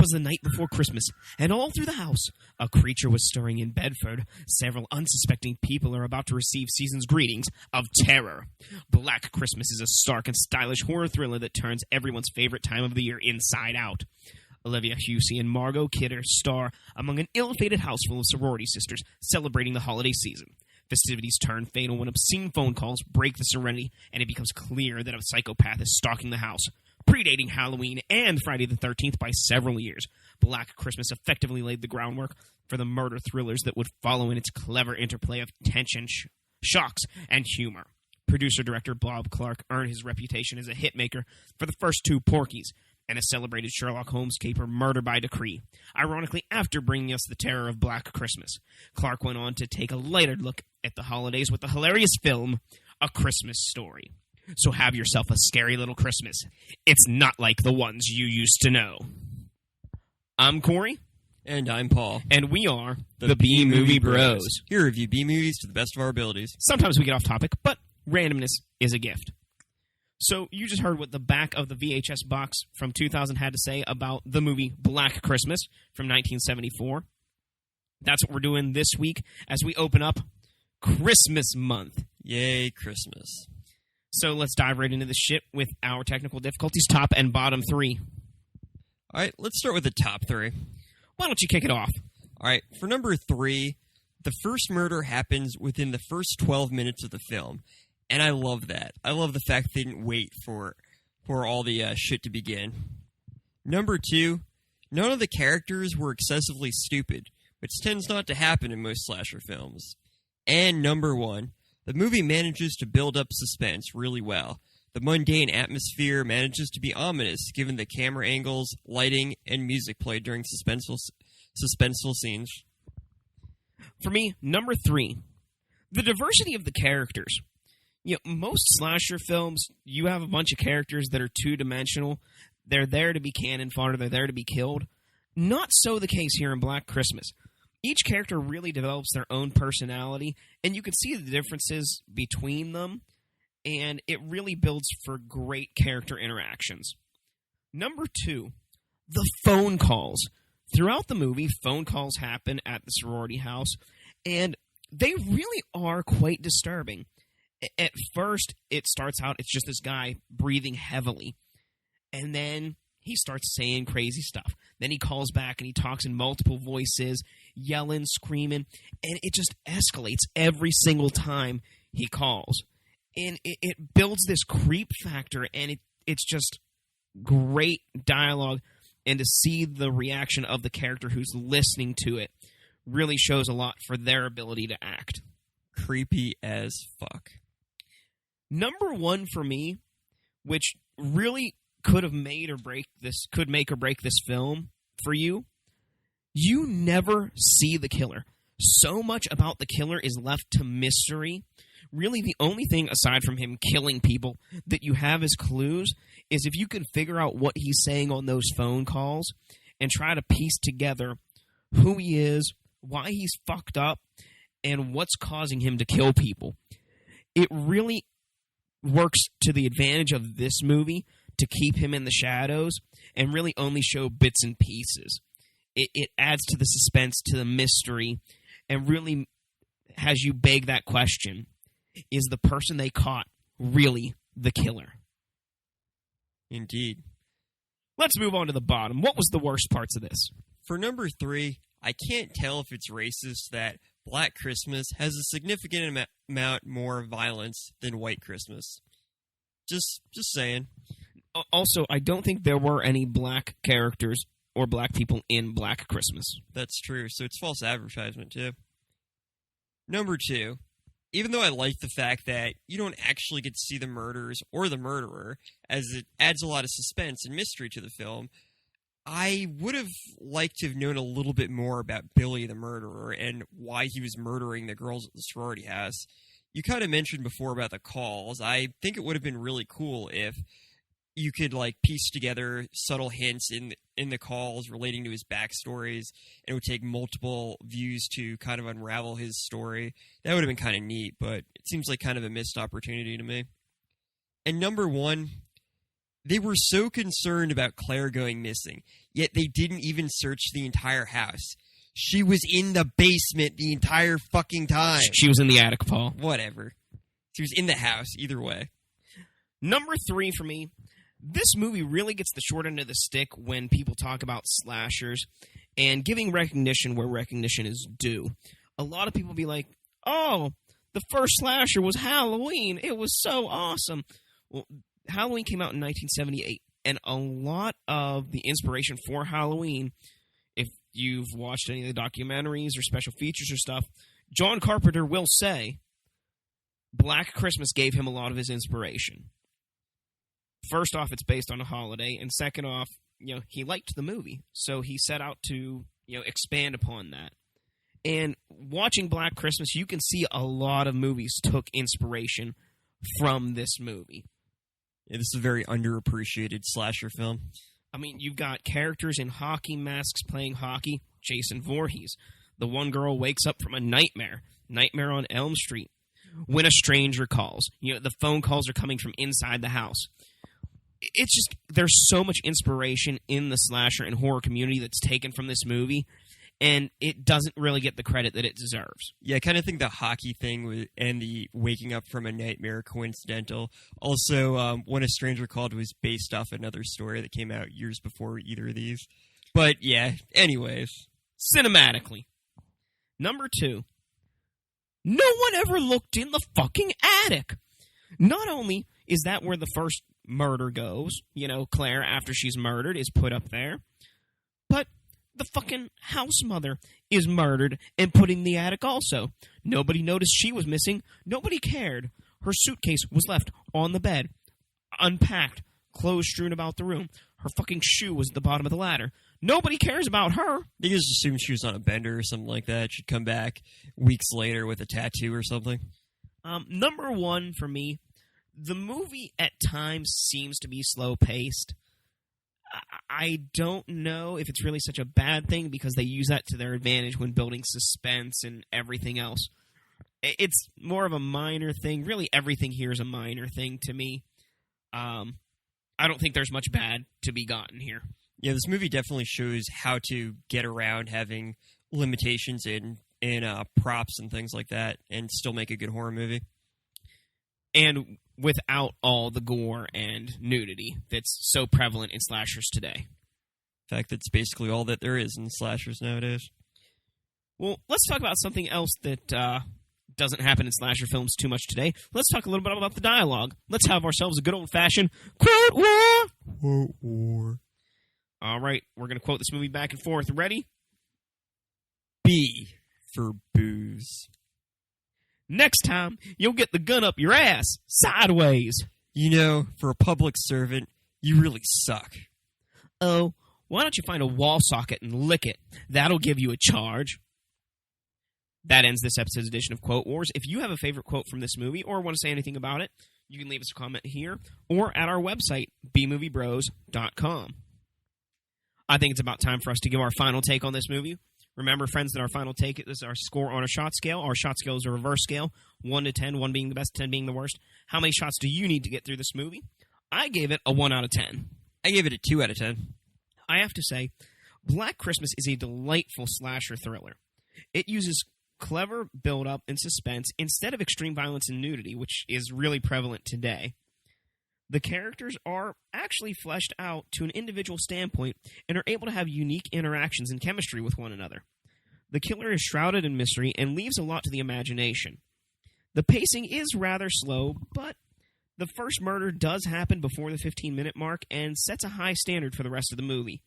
was the night before Christmas, and all through the house, a creature was stirring in Bedford. Several unsuspecting people are about to receive season's greetings of terror. Black Christmas is a stark and stylish horror thriller that turns everyone's favorite time of the year inside out. Olivia Hussey and Margot Kidder star among an ill-fated house full of sorority sisters celebrating the holiday season. Festivities turn fatal when obscene phone calls break the serenity, and it becomes clear that a psychopath is stalking the house. Predating Halloween and Friday the 13th by several years, Black Christmas effectively laid the groundwork for the murder thrillers that would follow in its clever interplay of tension, shocks, and humor. Producer-director Bob Clark earned his reputation as a hitmaker for the first two Porky's, and a celebrated Sherlock Holmes caper, Murder by Decree, ironically after bringing us the terror of Black Christmas. Clark went on to take a lighter look at the holidays with the hilarious film A Christmas Story. So have yourself a scary little Christmas. It's not like the ones you used to know. I'm Corey. And I'm Paul. And we are the B-Movie Bros. Here to review B-movies to the best of our abilities. Sometimes we get off topic, but randomness is a gift. So you just heard what the back of the VHS box from 2000 had to say about the movie Black Christmas from 1974. That's what we're doing this week as we open up Christmas month. Yay, Christmas. So let's dive right into this shit with our technical difficulties, top and bottom three. All right, let's start with the top three. Why don't you kick it off? All right, for number 3, the first murder happens within the first 12 minutes of the film. And I love that. I love the fact they didn't wait for all the shit to begin. Number 2, none of the characters were excessively stupid, which tends not to happen in most slasher films. And number 1, the movie manages to build up suspense really well. The mundane atmosphere manages to be ominous given the camera angles, lighting, and music played during suspenseful scenes. For me, number 3, the diversity of the characters. You know, most slasher films, you have a bunch of characters that are two-dimensional. They're there to be cannon fodder. They're there to be killed. Not so the case here in Black Christmas. Each character really develops their own personality, and you can see the differences between them, and it really builds for great character interactions. Number 2, the phone calls. Throughout the movie, phone calls happen at the sorority house, and they really are quite disturbing. At first, it starts out, it's just this guy breathing heavily, and then he starts saying crazy stuff. Then he calls back and he talks in multiple voices, yelling, screaming, and it just escalates every single time he calls. And it builds this creep factor, and it's just great dialogue. And to see the reaction of the character who's listening to it really shows a lot for their ability to act. Creepy as fuck. Number 1 for me, which really could make or break this film for you, you never see the killer. So much about the killer is left to mystery. Really, the only thing aside from him killing people that you have as clues is if you can figure out what he's saying on those phone calls and try to piece together who he is, why he's fucked up, and what's causing him to kill people. It really works to the advantage of this movie to keep him in the shadows and really only show bits and pieces. It adds to the suspense, to the mystery, and really has you beg that question. Is the person they caught really the killer? Indeed. Let's move on to the bottom. What was the worst parts of this? For number 3, I can't tell if it's racist that Black Christmas has a significant amount more violence than White Christmas. Just saying. Also, I don't think there were any black characters or black people in Black Christmas. That's true, so it's false advertisement, too. Number 2, even though I like the fact that you don't actually get to see the murderers or the murderer, as it adds a lot of suspense and mystery to the film, I would have liked to have known a little bit more about Billy the murderer and why he was murdering the girls at the sorority house. You kind of mentioned before about the calls. I think it would have been really cool if you could piece together subtle hints in the calls relating to his backstories, and it would take multiple views to kind of unravel his story. That would have been kind of neat, but it seems like kind of a missed opportunity to me. And number 1, They were so concerned about Claire going missing, yet they didn't even search the entire house. She was in the basement the entire fucking time. She was in the attic, Paul. Whatever. She was in the house, either way. Number 3 for me, this movie really gets the short end of the stick when people talk about slashers and giving recognition where recognition is due. A lot of people be like, oh, the first slasher was Halloween. It was so awesome. Well, Halloween came out in 1978, and a lot of the inspiration for Halloween, if you've watched any of the documentaries or special features or stuff, John Carpenter will say Black Christmas gave him a lot of his inspiration. First off, it's based on a holiday, and second off, he liked the movie, so he set out to, expand upon that. And watching Black Christmas, you can see a lot of movies took inspiration from this movie. Yeah, this is a very underappreciated slasher film. I mean, you've got characters in hockey masks playing hockey. Jason Voorhees. The one girl wakes up from a nightmare. Nightmare on Elm Street. When a Stranger Calls. The phone calls are coming from inside the house. It's just, there's so much inspiration in the slasher and horror community that's taken from this movie, and it doesn't really get the credit that it deserves. Yeah, I kind of think the hockey thing and the waking up from a nightmare are coincidental. Also, When a Stranger Called was based off another story that came out years before either of these. But yeah, anyways. Cinematically. Number 2. No one ever looked in the fucking attic. Not only is that where the first murder goes, Claire, after she's murdered, is put up there, but the fucking house mother is murdered and put in the attic also. Nobody noticed she was missing. Nobody cared. Her suitcase was left on the bed, unpacked, clothes strewn about the room. Her fucking shoe was at the bottom of the ladder. Nobody cares about her. They just assumed she was on a bender or something like that. She'd come back weeks later with a tattoo or something. Number 1 for me, the movie at times seems to be slow-paced. I don't know if it's really such a bad thing because they use that to their advantage when building suspense and everything else. It's more of a minor thing. Really, everything here is a minor thing to me. I don't think there's much bad to be gotten here. Yeah, this movie definitely shows how to get around having limitations in props and things like that and still make a good horror movie. And without all the gore and nudity that's so prevalent in slashers today. In fact, that's basically all that there is in slashers nowadays. Well, let's talk about something else that doesn't happen in slasher films too much today. Let's talk a little bit about the dialogue. Let's have ourselves a good old-fashioned quote war. Quote war. All right, we're going to quote this movie back and forth. Ready? B for booze. Next time, you'll get the gun up your ass, sideways. For a public servant, you really suck. Oh, why don't you find a wall socket and lick it? That'll give you a charge. That ends this episode's edition of Quote Wars. If you have a favorite quote from this movie or want to say anything about it, you can leave us a comment here or at our website, bmoviebros.com. I think it's about time for us to give our final take on this movie. Remember, friends, that our final take is our score on a shot scale. Our shot scale is a reverse scale, 1 to 10, 1 being the best, 10 being the worst. How many shots do you need to get through this movie? I gave it a 1 out of 10. I gave it a 2 out of 10. I have to say, Black Christmas is a delightful slasher thriller. It uses clever build-up and suspense instead of extreme violence and nudity, which is really prevalent today. The characters are actually fleshed out to an individual standpoint and are able to have unique interactions and chemistry with one another. The killer is shrouded in mystery and leaves a lot to the imagination. The pacing is rather slow, but the first murder does happen before the 15-minute mark and sets a high standard for the rest of the movie.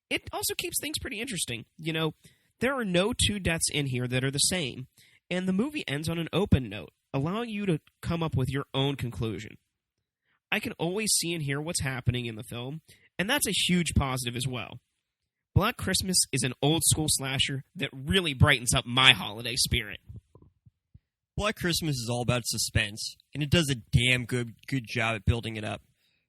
It also keeps things pretty interesting. There are no 2 deaths in here that are the same, and the movie ends on an open note, allowing you to come up with your own conclusion. I can always see and hear what's happening in the film, and that's a huge positive as well. Black Christmas is an old-school slasher that really brightens up my holiday spirit. Black Christmas is all about suspense, and it does a damn good job at building it up.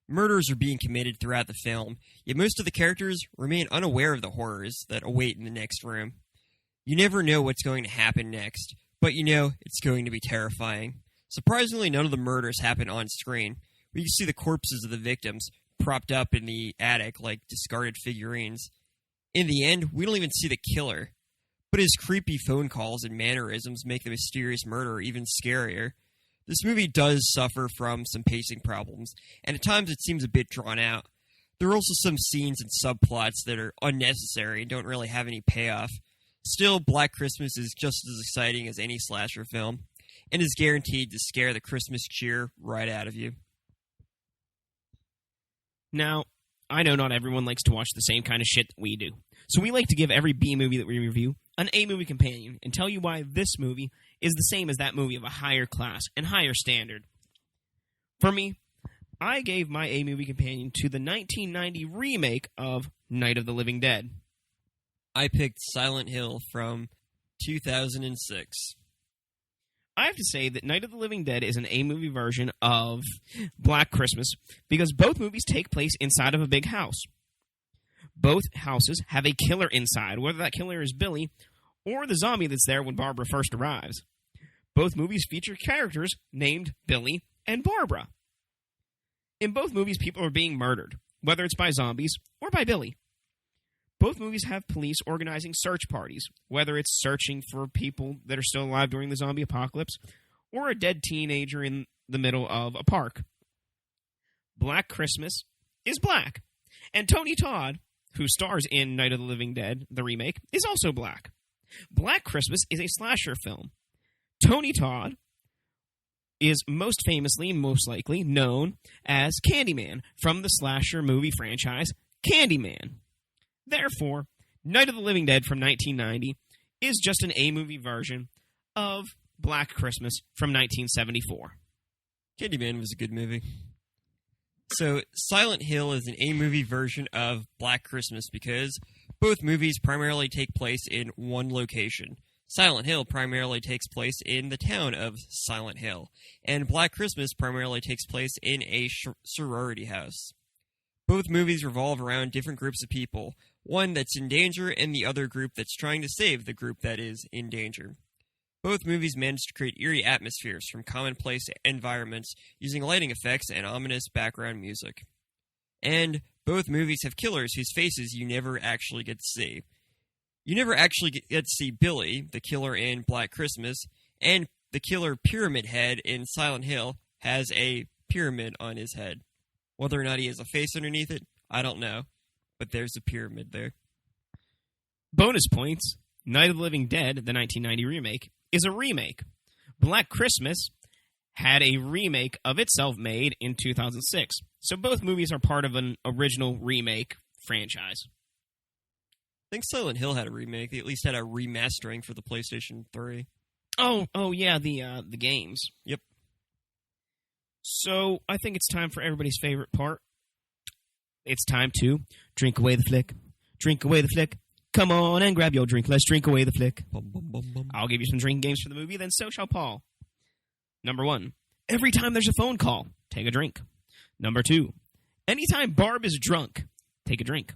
Murders are being committed throughout the film, yet most of the characters remain unaware of the horrors that await in the next room. You never know what's going to happen next, but it's going to be terrifying. Surprisingly, none of the murders happen on screen. We can see the corpses of the victims, propped up in the attic like discarded figurines. In the end, we don't even see the killer, but his creepy phone calls and mannerisms make the mysterious murderer even scarier. This movie does suffer from some pacing problems, and at times it seems a bit drawn out. There are also some scenes and subplots that are unnecessary and don't really have any payoff. Still, Black Christmas is just as exciting as any slasher film, and is guaranteed to scare the Christmas cheer right out of you. Now, I know not everyone likes to watch the same kind of shit that we do, so we like to give every B movie that we review an A movie companion and tell you why this movie is the same as that movie of a higher class and higher standard. For me, I gave my A movie companion to the 1990 remake of Night of the Living Dead. I picked Silent Hill from 2006. I have to say that Night of the Living Dead is an A-movie version of Black Christmas because both movies take place inside of a big house. Both houses have a killer inside, whether that killer is Billy or the zombie that's there when Barbara first arrives. Both movies feature characters named Billy and Barbara. In both movies, people are being murdered, whether it's by zombies or by Billy. Both movies have police organizing search parties, whether it's searching for people that are still alive during the zombie apocalypse or a dead teenager in the middle of a park. Black Christmas is black, and Tony Todd, who stars in Night of the Living Dead, the remake, is also black. Black Christmas is a slasher film. Tony Todd is most famously, most likely, known as Candyman from the slasher movie franchise Candyman. Therefore, Night of the Living Dead from 1990 is just an A-movie version of Black Christmas from 1974. Candyman was a good movie. So, Silent Hill is an A-movie version of Black Christmas because both movies primarily take place in one location. Silent Hill primarily takes place in the town of Silent Hill, and Black Christmas primarily takes place in a sorority house. Both movies revolve around different groups of people, one that's in danger and the other group that's trying to save the group that is in danger. Both movies manage to create eerie atmospheres from commonplace environments using lighting effects and ominous background music. And both movies have killers whose faces you never actually get to see. You never actually get to see Billy, the killer in Black Christmas, and the killer Pyramid Head in Silent Hill has a pyramid on his head. Whether or not he has a face underneath it, I don't know. But there's a pyramid there. Bonus points. Night of the Living Dead, the 1990 remake, is a remake. Black Christmas had a remake of itself made in 2006. So both movies are part of an original remake franchise. I think Silent Hill had a remake. They at least had a remastering for the PlayStation 3. Oh yeah, the games. Yep. So I think it's time for everybody's favorite part. It's time to drink away the flick. Drink away the flick. Come on and grab your drink. Let's drink away the flick. Bum, bum, bum, bum. I'll give you some drinking games for the movie, then so shall Paul. Number 1, every time there's a phone call, take a drink. Number 2, anytime Barb is drunk, take a drink.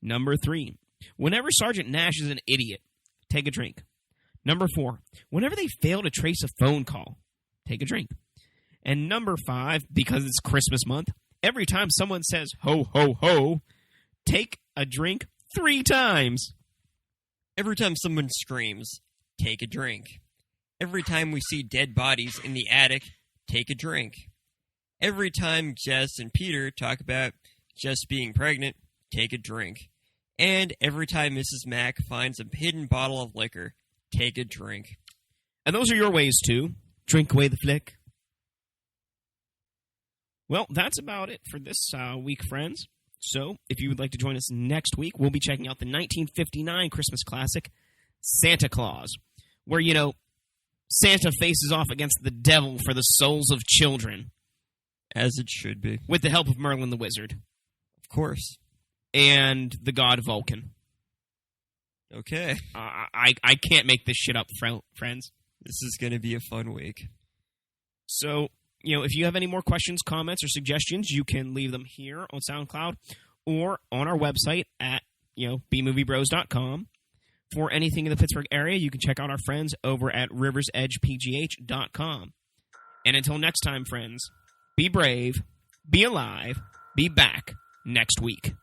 Number 3, whenever Sergeant Nash is an idiot, take a drink. Number 4, whenever they fail to trace a phone call, take a drink. And number 5, because it's Christmas month, every time someone says ho, ho, ho, take a drink 3 times. Every time someone screams, take a drink. Every time we see dead bodies in the attic, take a drink. Every time Jess and Peter talk about Jess being pregnant, take a drink. And every time Mrs. Mack finds a hidden bottle of liquor, take a drink. And those are your ways to drink away the flick. Well, that's about it for this week, friends. So, if you would like to join us next week, we'll be checking out the 1959 Christmas classic, Santa Claus, where, Santa faces off against the devil for the souls of children. As it should be. With the help of Merlin the Wizard. Of course. And the god Vulcan. Okay. I can't make this shit up, friends. This is going to be a fun week. So, if you have any more questions, comments, or suggestions, you can leave them here on SoundCloud or on our website at, bmoviebros.com. For anything in the Pittsburgh area, you can check out our friends over at riversedgepgh.com. And until next time, friends, be brave, be alive, be back next week.